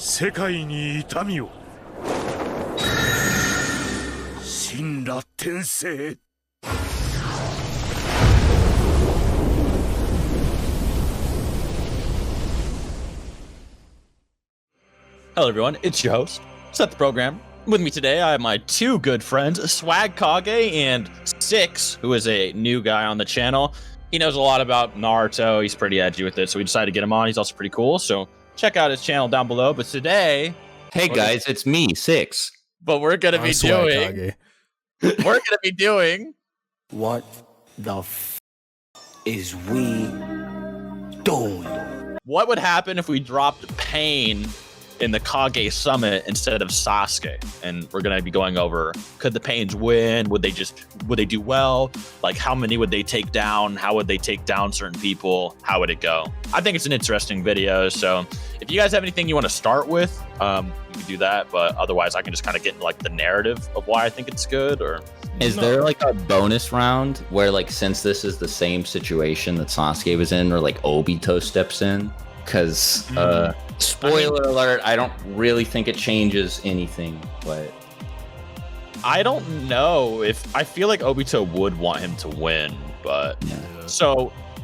世界に痛みを。Shinra Tensei. Hello everyone, it's your host, SethTheProgrammer. With me today, I have my two good friends, Swagkage and Six, who is a new guy on the channel. He knows a lot about Naruto, he's pretty edgy with it, so we decided to get him on. He's also pretty cool, so check out his channel down below. But today... Hey guys, it's me, Six. But we're gonna be doing... We're gonna be doing... What the f is we doing? What would happen if we dropped Pain in the Kage Summit instead of Sasuke? And we're gonna be going over, could the Pains win? Would they do well? Like, how many would they take down? How would they take down certain people? How would it go? I think it's an interesting video. So if you guys have anything you want to start with, you can do that. But otherwise, I can just kind of get into like the narrative of why I think it's good. Or is there like a bonus round where, like, since this is the same situation that Sasuke was in, or like Obito steps in? Because spoiler alert, I don't really think it changes anything, but I don't know if I feel like Obito would want him to win, but yeah.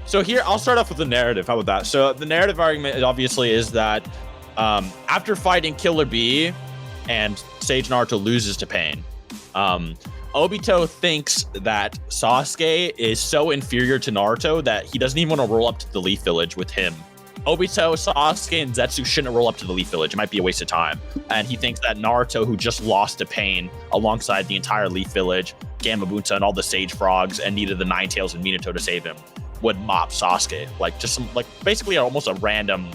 So here I'll start off with the narrative. How about that? So the narrative argument obviously is that after fighting Killer Bee and Sage Naruto loses to Pain, Obito thinks that Sasuke is so inferior to Naruto that he doesn't even want to roll up to the Leaf Village with him. Obito, Sasuke, and Zetsu shouldn't roll up to the Leaf Village. It might be a waste of time. And he thinks that Naruto, who just lost to Pain alongside the entire Leaf Village, Gamabunta, and all the Sage Frogs, and needed the Nine Tails and Minato to save him, would mop Sasuke. Like, just some, like, basically almost a random,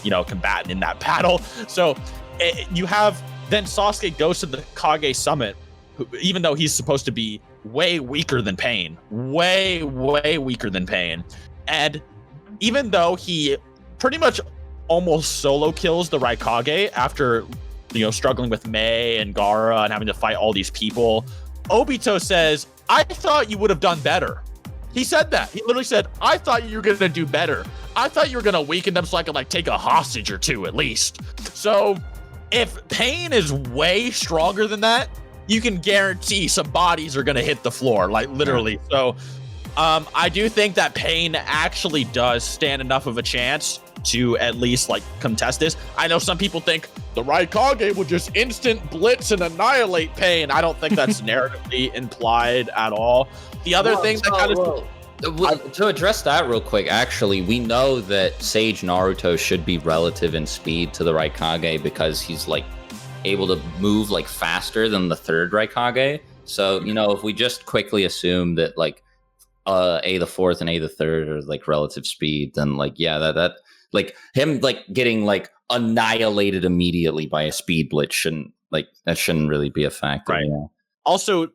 combatant in that battle. So you have, then Sasuke goes to the Kage Summit, even though he's supposed to be way weaker than Pain. Way, way weaker than Pain. And even though he pretty much almost solo kills the Raikage after, struggling with Mei and Gaara and having to fight all these people, Obito says, I thought you would have done better. He said that. He literally said, I thought you were going to do better. I thought you were going to weaken them so I could, take a hostage or two at least. So if Pain is way stronger than that, you can guarantee some bodies are going to hit the floor, literally. So I do think that Pain actually does stand enough of a chance to at least contest this. I know some people think the Raikage would just instant blitz and annihilate Pain. I don't think that's narratively implied at all. The other thing that kind of... To address that real quick, actually, we know that Sage Naruto should be relative in speed to the Raikage because he's able to move faster than the third Raikage. So, if we just quickly assume that A the fourth and A the third are relative speed, then that him getting annihilated immediately by a speed blitz shouldn't really be a factor. Right. Yeah. Also,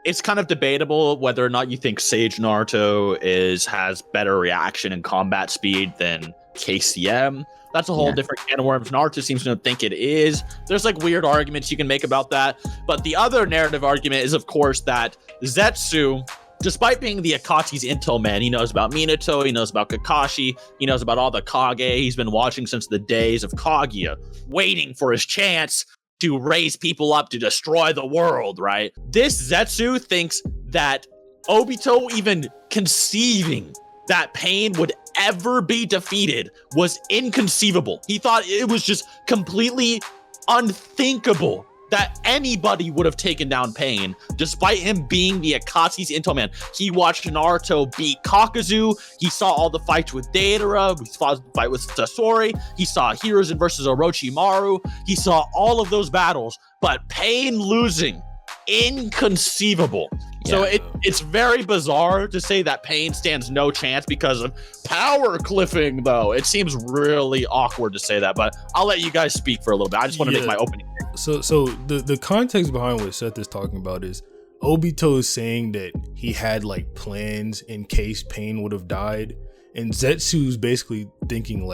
it's kind of debatable whether or not you think Sage Naruto has better reaction and combat speed than KCM. That's a whole different can of worms. Naruto seems to think it is. There's weird arguments you can make about that. But the other narrative argument is, of course, that Zetsu, despite being the Akatsuki's intel man, he knows about Minato, he knows about Kakashi, he knows about all the Kage. He's been watching since the days of Kaguya, waiting for his chance to raise people up to destroy the world, right? This Zetsu thinks that Obito even conceiving that Pain would ever be defeated was inconceivable. He thought it was just completely unthinkable that anybody would have taken down Pain, despite him being the Akatsuki's intel man. He watched Naruto beat Kakuzu. He saw all the fights with Deidara. He saw the fight with Sasori. He saw Hiruzen versus Orochimaru. He saw all of those battles, but Pain losing, inconceivable. Yeah. So it's very bizarre to say that Pain stands no chance because of power cliffing, though. It seems really awkward to say that, but I'll let you guys speak for a little bit. I just want to make my opening. So the context behind what Seth is talking about is Obito is saying that he had plans in case Pain would have died, and Zetsu's basically thinking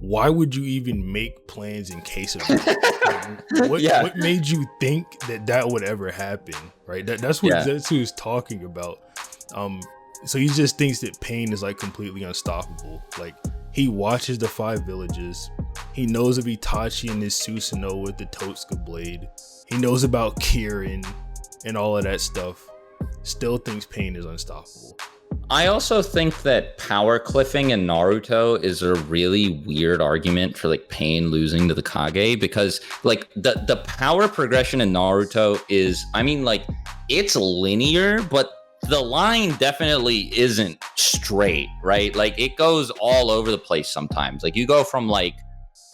why would you even make plans in case of that? What made you think that would ever happen, right? That's what Zetsu is talking about. So he just thinks that Pain is completely unstoppable. He watches the 5 villages He knows of Itachi and his Susanoo with the Totsuka blade. He knows about Kirin and all of that stuff. Still thinks Pain is unstoppable. I also think that power cliffing in Naruto is a really weird argument for like Pain losing to the Kage, because like the power progression in Naruto is, I mean, like it's linear, but the line definitely isn't straight, right? Like it goes all over the place sometimes. Like you go from like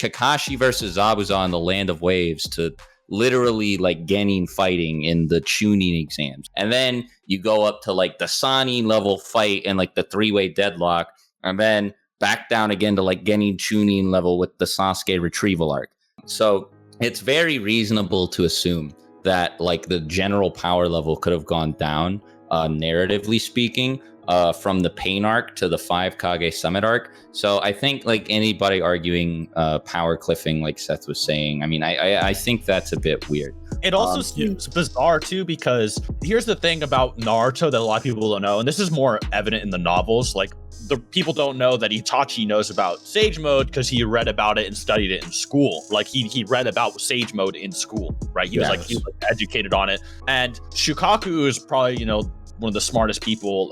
Kakashi versus Zabuza in the Land of Waves to literally like Genin fighting in the Chunin exams, and then you go up to like the Sanin level fight and like the three-way deadlock, and then back down again to like Genin Chunin level with the Sasuke retrieval arc. So it's very reasonable to assume that like the general power level could have gone down, narratively speaking, from the Pain arc to the 5 Kage Summit arc. So I think like anybody arguing power cliffing, like Seth was saying, I mean, I think that's a bit weird. It also seems bizarre too, because here's the thing about Naruto that a lot of people don't know, and this is more evident in the novels. Like the people don't know that Itachi knows about Sage Mode because he read about it and studied it in school. Like he read about Sage Mode in school, right? He was educated on it. And Shukaku is probably, one of the smartest people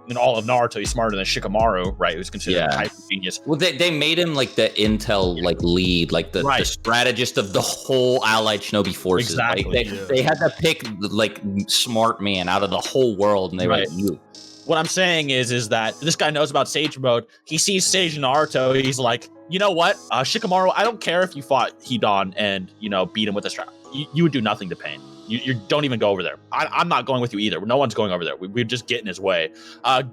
in all of Naruto. He's smarter than Shikamaru, right? Who's considered a type of genius. Well, they made him like the intel like lead, like the strategist of the whole allied shinobi forces. Exactly. Like, they had to pick like smart man out of the whole world, and they were like, you. What I'm saying is that this guy knows about Sage Mode. He sees Sage Naruto. He's like, you know what, Shikamaru, I don't care if you fought Hidan and beat him with a strap. You would do nothing to Pain. You don't even go over there. I'm not going with you either. No one's going over there. We're just getting his way.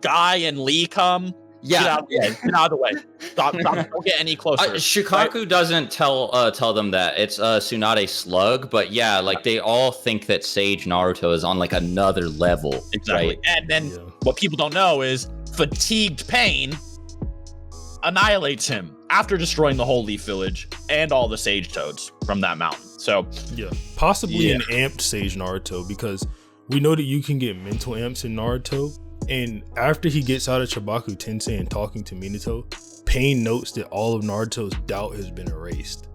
Guy and Lee come. Get out of the way. Stop, don't get any closer. Shikaku doesn't tell them that. It's Tsunade Slug, but yeah, like they all think that Sage Naruto is on like another level. Exactly. Right? And then what people don't know is fatigued Pain annihilates him after destroying the whole Leaf Village and all the Sage Toads from that mountain. So possibly an amped Sage Naruto, because we know that you can get mental amps in Naruto. And after he gets out of Chibaku Tensei and talking to Minato, Pain notes that all of Naruto's doubt has been erased.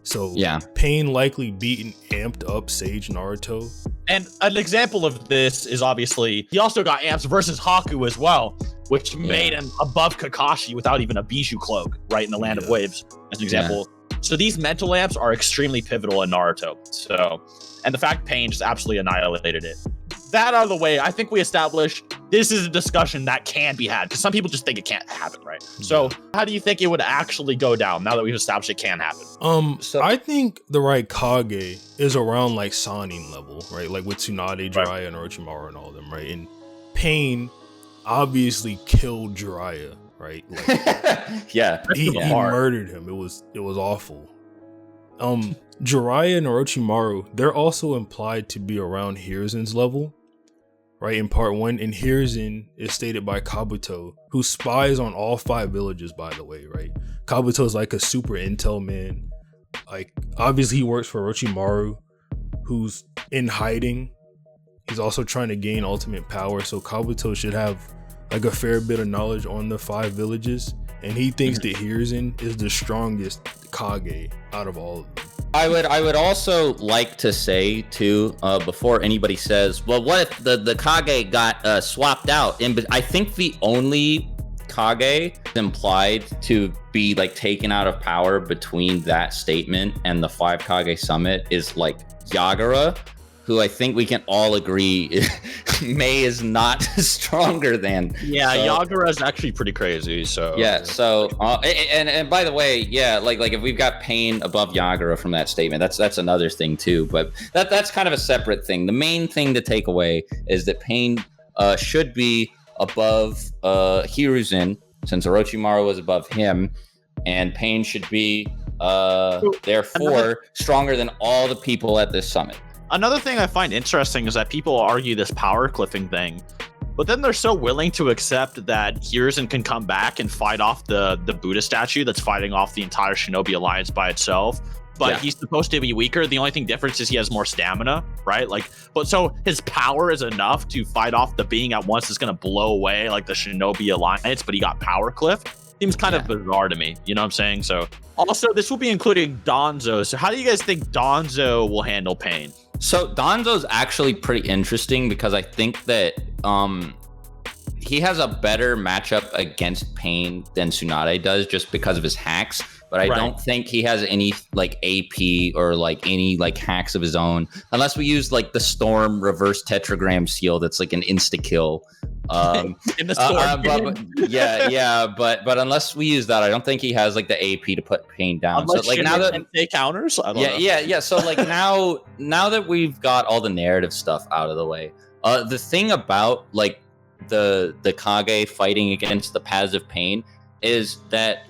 So Pain likely beat an amped up Sage Naruto. And an example of this is obviously he also got amps versus Haku as well, which made him above Kakashi without even a Bijou cloak, right, in the Land of Waves, as an example. So these mental amps are extremely pivotal in Naruto. So, and the fact Pain just absolutely annihilated it. That out of the way, I think we established this is a discussion that can be had, because some people just think it can't happen, right? So how do you think it would actually go down now that we've established it can happen? So I think the Raikage is around like Sanin level, right? Like with Tsunade, Jiraiya, and Orochimaru and all of them, right? And Pain obviously killed Jiraiya, right? Like, he murdered him. It was awful. Jiraiya and Orochimaru, they're also implied to be around Hiruzen's level, right? In part 1, and Hiruzen is stated by Kabuto, who spies on all 5 villages, by the way, right? Kabuto's like a super intel man. Like, obviously he works for Orochimaru, who's in hiding. He's also trying to gain ultimate power, so Kabuto should have like a fair bit of knowledge on the 5 villages, and he thinks that Hiruzen is the strongest Kage out of all of them. I would also like to say too, before anybody says, well, what if the Kage got swapped out? And I think the only Kage implied to be like taken out of power between that statement and the 5 Kage Summit is like Gaara, who I think we can all agree May is not stronger than. Yeah, so, Gaara is actually pretty crazy. So so and by the way, like if we've got Pain above Gaara from that statement, that's another thing too. But that's kind of a separate thing. The main thing to take away is that Pain should be above Hiruzen, since Orochimaru was above him, and Pain should be therefore stronger than all the people at this summit. Another thing I find interesting is that people argue this power cliffing thing, but then they're so willing to accept that Hiruzen can come back and fight off the Buddha statue that's fighting off the entire Shinobi Alliance by itself. But he's supposed to be weaker. The only thing difference is he has more stamina, right? Like, but so his power is enough to fight off the being at once that's going to blow away like the Shinobi Alliance, but he got power cliffed. seems kind of bizarre to me. You know what I'm saying? So also this will be including Danzo. So how do you guys think Danzo will handle pain? So Danzo's actually pretty interesting because I think that he has a better matchup against Pain than Tsunade does just because of his hacks. But I don't think he has any like AP or like any like hacks of his own, unless we use like the Storm reverse tetragram seal that's like an insta kill. In the Storm, but unless we use that, I don't think he has like the AP to put Pain down. Unless so like now that Tensei counters, I don't know. Yeah. So like now that we've got all the narrative stuff out of the way, the thing about like the Kage fighting against the paths of pain is that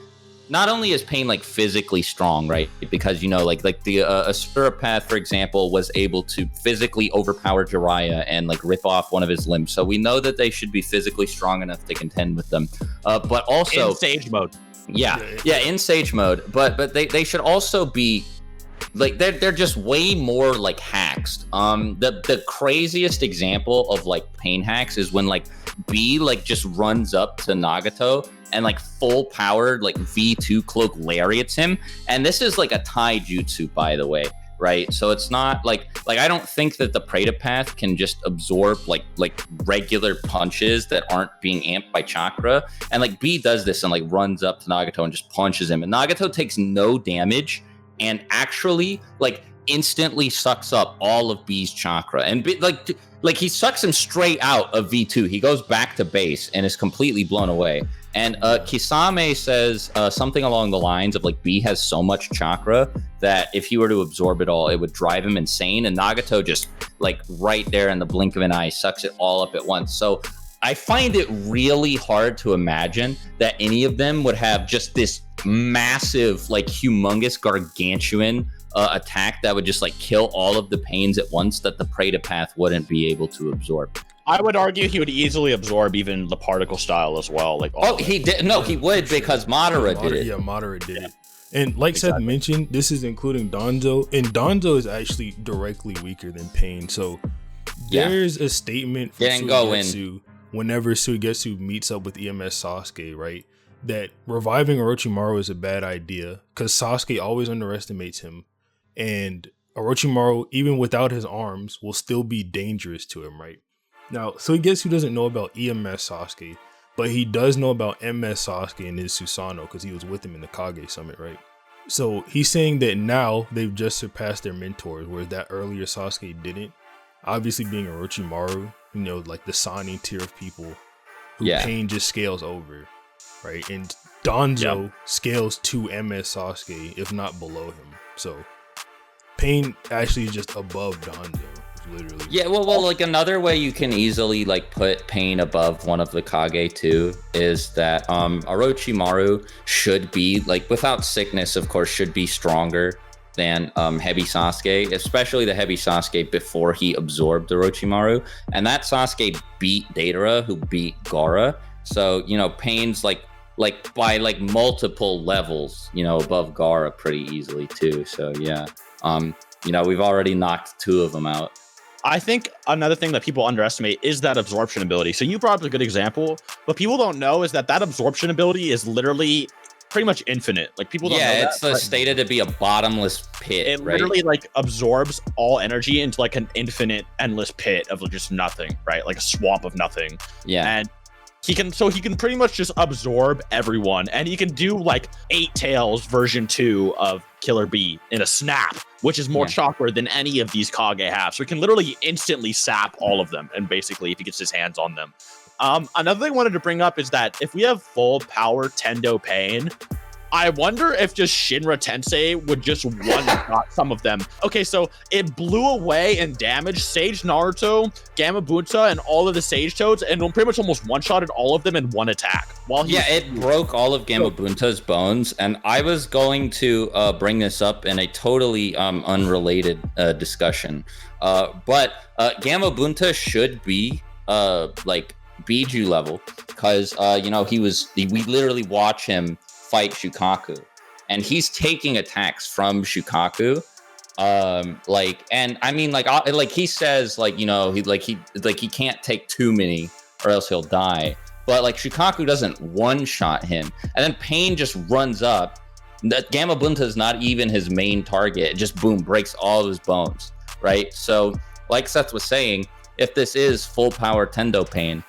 not only is Pain like physically strong, right? Because you know, like the Asura path, for example, was able to physically overpower Jiraiya and like rip off one of his limbs. So we know that they should be physically strong enough to contend with them. But also in Sage mode. Yeah, in Sage mode. But they should also be like they're just way more like hacks. The craziest example of like Pain hacks is when like B like just runs up to Nagato and like full powered like V2 cloak lariats him, and this is like a Tai jutsu, by the way, right? So it's not like I don't think that the Preta path can just absorb like regular punches that aren't being amped by chakra, and like B does this and like runs up to Nagato and just punches him, and Nagato takes no damage and actually like instantly sucks up all of B's chakra, and B, like he sucks him straight out of V2. He goes back to base and is completely blown away. And Kisame says something along the lines of like B has so much chakra that if he were to absorb it all, it would drive him insane. And Nagato just like right there in the blink of an eye sucks it all up at once. So I find it really hard to imagine that any of them would have just this massive, like humongous, gargantuan attack that would just like kill all of the pains at once that the Preta path wouldn't be able to absorb. I would argue he would easily absorb even the particle style as well. Like, he did. No, he would because Madara did it. Yeah, Madara did it. And like Seth mentioned, this is including Danzo, and Danzo is actually directly weaker than Pain. So there's a statement from Suigetsu whenever Suigetsu meets up with EMS Sasuke, right? That reviving Orochimaru is a bad idea because Sasuke always underestimates him, and Orochimaru, even without his arms, will still be dangerous to him, right? Now, Suigetsu doesn't know about EMS Sasuke, but he does know about MS Sasuke and his Susanoo because he was with him in the Kage Summit, right? So he's saying that now they've just surpassed their mentors, whereas that earlier Sasuke didn't. Obviously being Orochimaru, you know, like the Sani tier of people who Pain just scales over, right? And Danzo scales to MS Sasuke, if not below him. So Pain actually is just above Danzo. Literally. Yeah, well, like another way you can easily like put Pain above one of the Kage too is that Orochimaru should be like, without sickness, of course, should be stronger than Heavy Sasuke, especially the Heavy Sasuke before he absorbed Orochimaru, and that Sasuke beat Deidara, who beat Gaara. So you know, Pain's like by like multiple levels, you know, above Gaara pretty easily too. So yeah, you know, we've already knocked two of them out. I think another thing that people underestimate is that absorption ability. So you brought up a good example, but people don't know is that absorption ability is literally pretty much infinite. Like people don't know that. Yeah, it's stated to be a bottomless pit. It literally like absorbs all energy into like an infinite, endless pit of just nothing, right? Like a swamp of nothing. Yeah. And he can pretty much just absorb everyone, and he can do like 8 Tails version 2 of Killer Bee in a snap, which is more chakra than any of these Kage have. So he can literally instantly sap all of them, and basically if he gets his hands on them. Another thing I wanted to bring up is that if we have full power Tendo Pain, I wonder if just Shinra Tensei would just one-shot some of them. Okay, so it blew away and damaged Sage Naruto, Gamabunta, and all of the Sage Toads, and pretty much almost one-shotted all of them in one attack. It broke all of Gamabunta's bones, and I was going to bring this up in a totally unrelated discussion. But Gamabunta should be like Biju level, because you know, we literally watch him fight Shukaku, and he's taking attacks from Shukaku, and I mean, like he says, like, you know, he can't take too many or else he'll die, but like Shukaku doesn't one-shot him, and then Pain just runs up. That Gamma Bunta is not even his main target. It just boom, breaks all of his bones, right? So like Seth was saying, if this is full power Tendo Pain,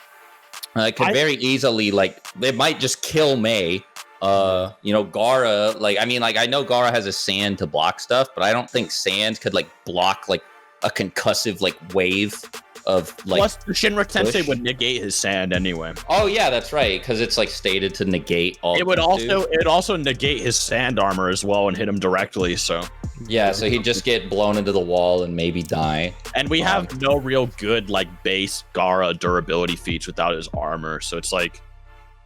it could very easily, like, it might just kill Mei. Gaara, like, I mean, like, I know Gaara has a sand to block stuff, but I don't think sand could like block like a concussive like wave of like. Plus, the Shinra Tensei would negate his sand anyway. Oh yeah, that's right, because it's like stated to negate all. It would also negate his sand armor as well and hit him directly. So yeah, so he'd just get blown into the wall and maybe die. And we have no real good like base Gaara durability feats without his armor, so it's like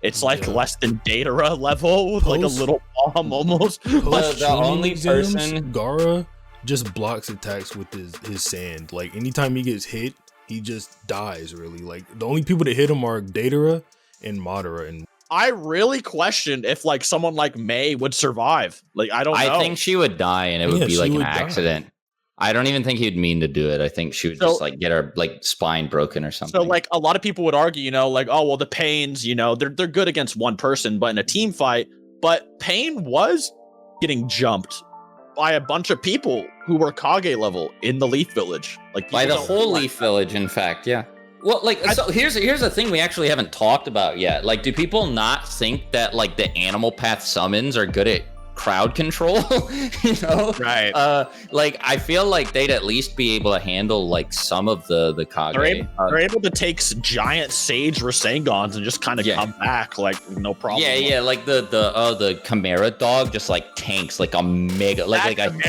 less than Datara level with like a little bomb almost. The only exams, person Gaara just blocks attacks with his sand. Like anytime he gets hit, he just dies. Really, like the only people that hit him are Datara and Madara. And I really questioned if like someone like Mei would survive. Like I don't know. I think she would die, and it would be like an accident. I don't even think he would mean to do it. I think she would just like get her like spine broken or something. So like a lot of people would argue, like, oh well, the Pains, they're good against one person, but in a team fight, but Pain was getting jumped by a bunch of people who were Kage level in the Leaf Village, like by the whole Leaf Village, in fact, yeah. Well, like, so here's the thing we actually haven't talked about yet. Like, do people not think that like the animal path summons are good at crowd control? Right? Like I feel like they'd at least be able to handle like some of the Kage. They're able to take giant Sage Rasengans and just kind of come back like no problem. Yeah, like the Chimera dog just like tanks like a mega like a huge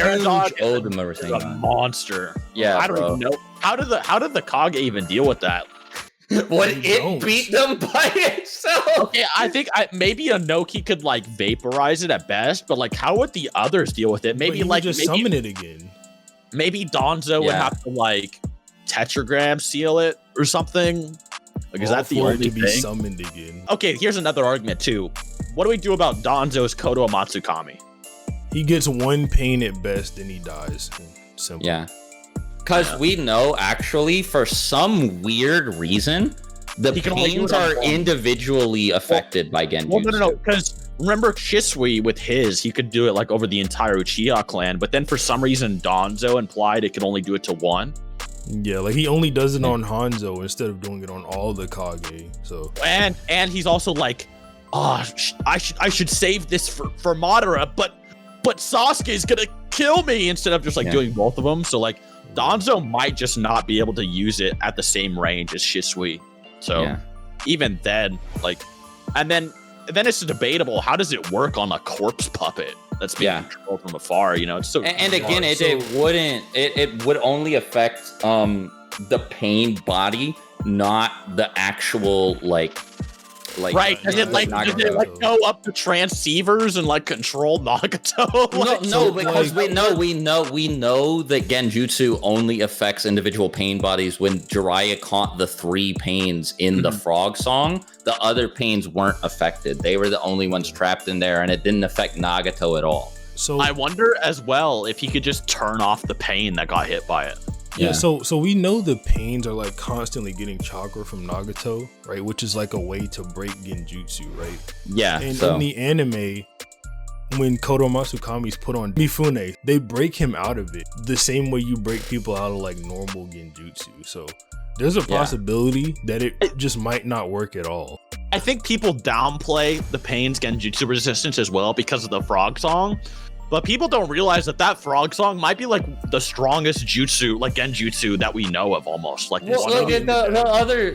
Odama Rasengan. A monster. Yeah, I don't even know how did the Kage even deal with that. Would it beat them by itself? Okay, I think maybe Ohnoki could like vaporize it at best, but like how would the others deal with it? Maybe like just summon it again. Maybe Danzo would have to like tetragram seal it or something. Like, is that the only thing? Be summoned again. Okay, here's another argument too. What do we do about Danzo's Kodo Matsukami? He gets one pain at best, and he dies. Simple. Yeah. Because we know, actually, for some weird reason, the pains are individually affected by Genjutsu. Well, no. Because remember Shisui with his, he could do it like over the entire Uchiha clan, but then for some reason Danzo implied it could only do it to one. Yeah, like he only does it on Hanzo instead of doing it on all the Kage. So and he's also like, I should save this for Madara, but Sasuke's gonna kill me instead of just like doing both of them. So like Danzo might just not be able to use it at the same range as Shisui. So even then, like, and then it's debatable. How does it work on a corpse puppet that's being controlled from afar? It's so. And again, it would only affect the pain body, not the actual like right? Does it go up to transceivers and like control Nagato? No, because we know that Genjutsu only affects individual pain bodies. When Jiraiya caught the 3 pains in the Frog Song, the other pains weren't affected. They were the only ones trapped in there, and it didn't affect Nagato at all. So I wonder as well if he could just turn off the pain that got hit by it. Yeah, so we know the pains are like constantly getting chakra from Nagato, right? Which is like a way to break Genjutsu, right? Yeah. And in the anime, when Kodo Matsukami's put on Mifune, they break him out of it the same way you break people out of like normal Genjutsu. So there's a possibility that it just might not work at all. I think people downplay the pain's Genjutsu resistance as well because of the Frog Song. But people don't realize that Frog Song might be like the strongest jutsu, like Genjutsu that we know of almost. Like the other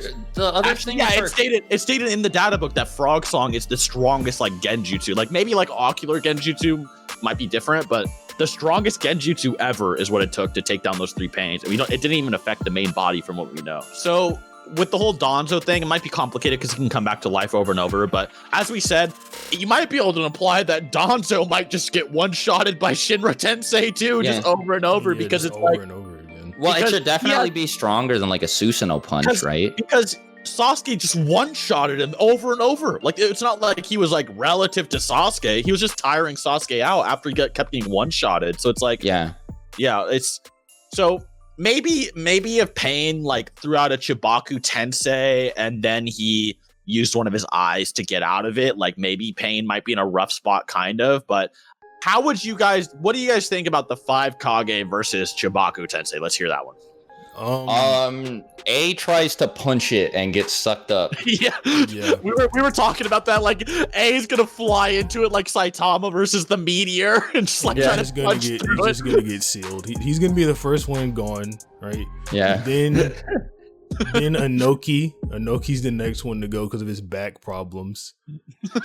thing. Yeah, it's stated in the data book that Frog Song is the strongest like Genjutsu. Like maybe like ocular Genjutsu might be different, but the strongest Genjutsu ever is what it took to take down those 3 pains. And it didn't even affect the main body from what we know. So with the whole Danzo thing, it might be complicated because he can come back to life over and over. But as we said, you might be able to imply that Danzo might just get one-shotted by Shinra Tensei too, just over and over because it's over and over again. Well, it should definitely be stronger than like a Susanoo punch, right? Because Sasuke just one-shotted him over and over. Like it's not like he was like relative to Sasuke. He was just tiring Sasuke out after he kept getting one-shotted. So it's like it's so. Maybe if Pain like threw out a Chibaku Tensei and then he used one of his eyes to get out of it. Like maybe Pain might be in a rough spot, kind of. But what do you guys think about the 5 Kage versus Chibaku Tensei? Let's hear that one. A tries to punch it and gets sucked up. Yeah. We were talking about that. Like A is gonna fly into it like Saitama versus the meteor, and just like trying to punch through it. He's gonna get sealed. He's gonna be the first one gone, right? Yeah. Then Ohnoki's the next one to go because of his back problems.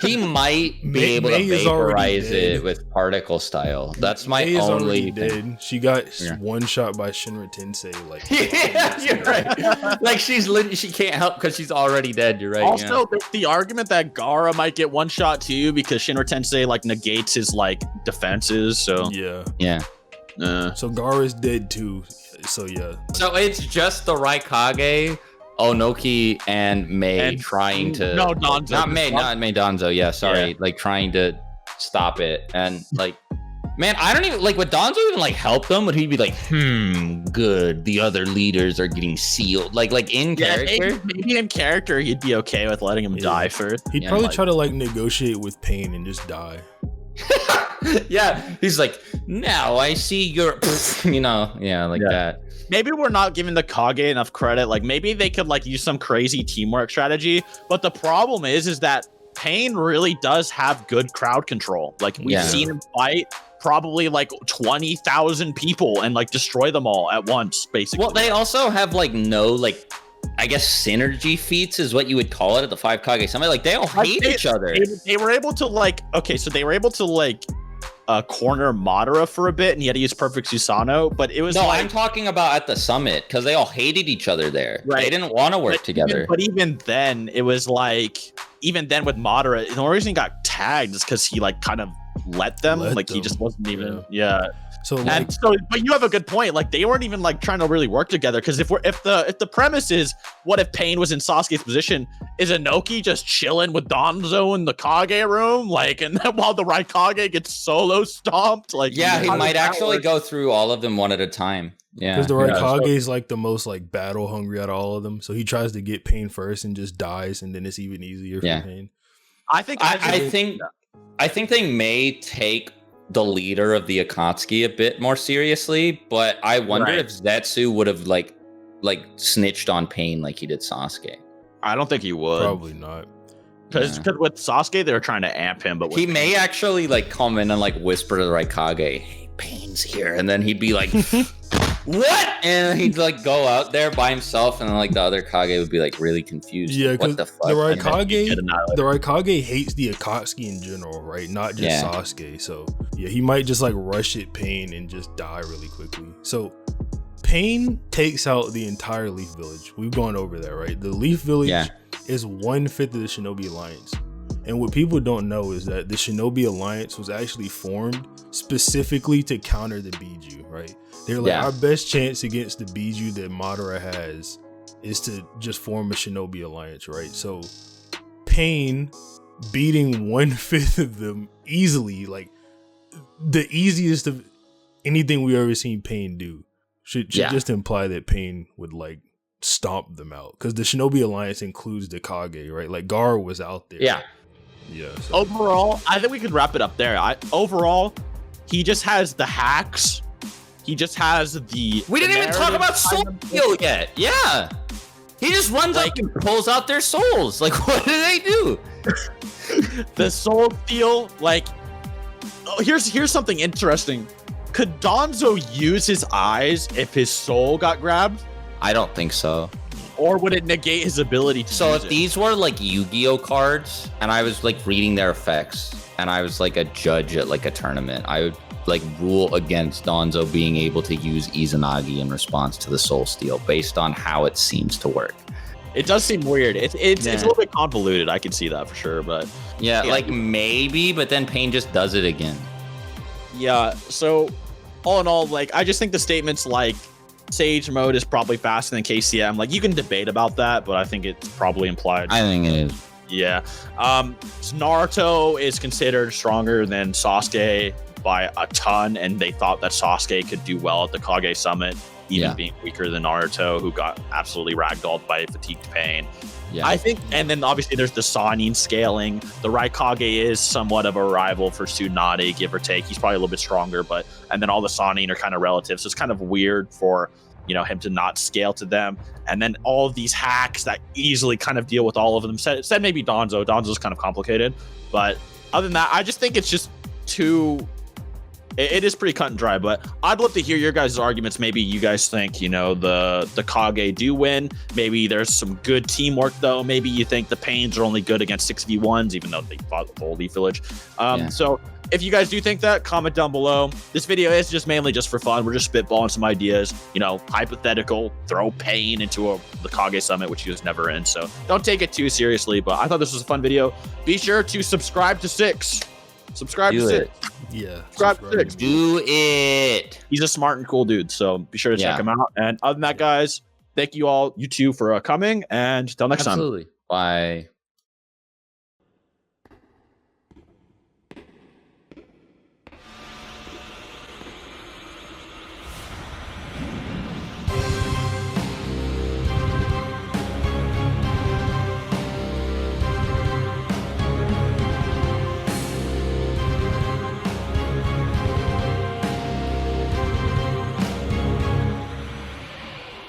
He might be able to vaporize it with particle style. That's my only thing. She got one shot by Shinra Tensei. Like, yeah, you're right. Like she can't help because she's already dead. You're right. Also, the argument that Gaara might get one shot too because Shinra Tensei like negates his like defenses. So yeah. So Gaara's dead too. So yeah. So it's just the Raikage, Ohnoki, and Mei trying to Danzo. Not Mei Danzo. Yeah, sorry. Like trying to stop it. And like, man, I don't even like, would Danzo even like help them? Would he be like, good, the other leaders are getting sealed? Like in character? Maybe in character he'd be okay with letting him die first. He'd probably try to like negotiate with Pain and just die. Yeah, he's like, now I see your, that. Maybe we're not giving the Kage enough credit. Like maybe they could like use some crazy teamwork strategy. But the problem is that Pain really does have good crowd control. Like we've seen him fight probably like 20,000 people and like destroy them all at once, basically. Well, they also have like no like, I guess synergy feats is what you would call it at the 5 Kage Summit. Like they all hate each other. They were able to like, corner Madara for a bit, and he had to use Perfect Susanoo, but it was I'm talking about at the summit because they all hated each other there. Right. They didn't want to work together. But even then, it was like, even then with Madara, the only reason he got tagged is because he like kind of let them. He just wasn't even So, but you have a good point. Like they weren't even like trying to really work together. Because if the premise is, what if Pain was in Sasuke's position? Is Ohnoki just chilling with Danzo in the Kage room, like, and then while the Raikage gets solo stomped? Like, he might actually go through all of them one at a time. Yeah, because the Raikage is like the most like battle hungry out of all of them. So he tries to get Pain first and just dies, and then it's even easier for Pain. I think they may take the leader of the Akatsuki a bit more seriously, but I wonder if Zetsu would have like snitched on Pain like he did Sasuke. I don't think he would. Probably not. Because with Sasuke, they were trying to amp him, but he may actually like come in and like whisper to the Raikage, "Hey, Pain's here," and then he'd be like, "What?" And he'd like go out there by himself, and then like the other Kage would be like really confused. Yeah, what the fuck? The Raikage hates the Akatsuki in general, right? Not just Sasuke. So yeah, he might just like rush at Pain and just die really quickly. So Pain takes out the entire Leaf Village. We've gone over that, right? The Leaf Village is 1/5 of the Shinobi Alliance. And what people don't know is that the Shinobi Alliance was actually formed specifically to counter the Biju, right? They're like, our best chance against the Biju that Madara has is to just form a Shinobi Alliance, right? So Pain beating 1/5 of them easily, like the easiest of anything we've ever seen Pain do, should just imply that Pain would like stomp them out, because the Shinobi Alliance includes the Kage, right? Like Gaara was out there. So. Overall, I think we could wrap it up there. Overall, he just has the hacks. He just has the. We didn't even talk about Soul Steel yet. Yeah, he just runs up and pulls out their souls. Like, what do they do? The Soul Steel, like, here's something interesting. Could Danzo use his eyes if his soul got grabbed? I don't think so. Or would it negate his ability to use if these were like Yu-Gi-Oh cards and I was like reading their effects and I was like a judge at like a tournament, I would like rule against Danzo being able to use Izanagi in response to the Soul Steel based on how it seems to work. It does seem weird. It's a little bit convoluted. I can see that for sure, but like maybe, but then Pain just does it again. Yeah. So all in all, like I just think the statements like Sage mode is probably faster than KCM. Like you can debate about that, but I think it's probably implied. I think it is. Yeah. Naruto is considered stronger than Sasuke by a ton, and they thought that Sasuke could do well at the Kage Summit, even being weaker than Naruto, who got absolutely ragdolled by fatigued Pain. Yeah. I think, and then obviously there's the Sannin scaling. The Raikage is somewhat of a rival for Tsunade, give or take. He's probably a little bit stronger, but and then all the Sannin are kind of relative, so it's kind of weird for him to not scale to them. And then all of these hacks that easily kind of deal with all of them. Said maybe Danzo. Danzo's kind of complicated, but other than that, I just think it's just too. It is pretty cut and dry, but I'd love to hear your guys' arguments. Maybe you guys think, the Kage do win. Maybe there's some good teamwork, though. Maybe you think the Pains are only good against 6v1s, even though they fought the whole Leaf Village. So if you guys do think that, comment down below. This video is just mainly just for fun. We're just spitballing some ideas, hypothetical, throw Pain into the Kage Summit, which he was never in. So don't take it too seriously, but I thought this was a fun video. Be sure to subscribe to Six. Subscribe to Six. Yeah. Subscribe to Six. Do it. He's a smart and cool dude, so be sure to check him out. And other than that, guys, thank you all, you two, for coming, and till next time. Bye.